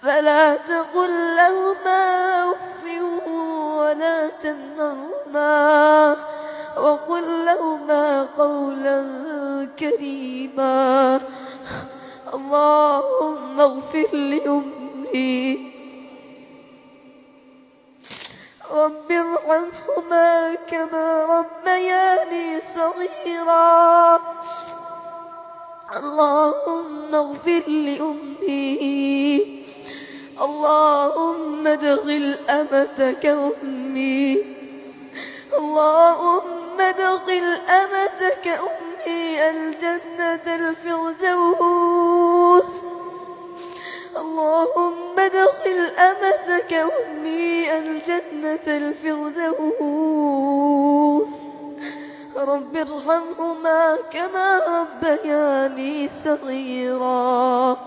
فلا تقل لهما أف ولا تنهرهما وقل لهما قولا كريما. اللهم اغفر لأمي رب ارحمهما كما ربياني صغيرا. اللهم اغفر لأمي. اللهم ادخل أمتك أمي. اللهم ادخل أمتك أمي الجنة الفردوس. اللهم ادخل أمتك أمي الجنة الفردوس. رب ارحمهما كما ربياني صغيرا.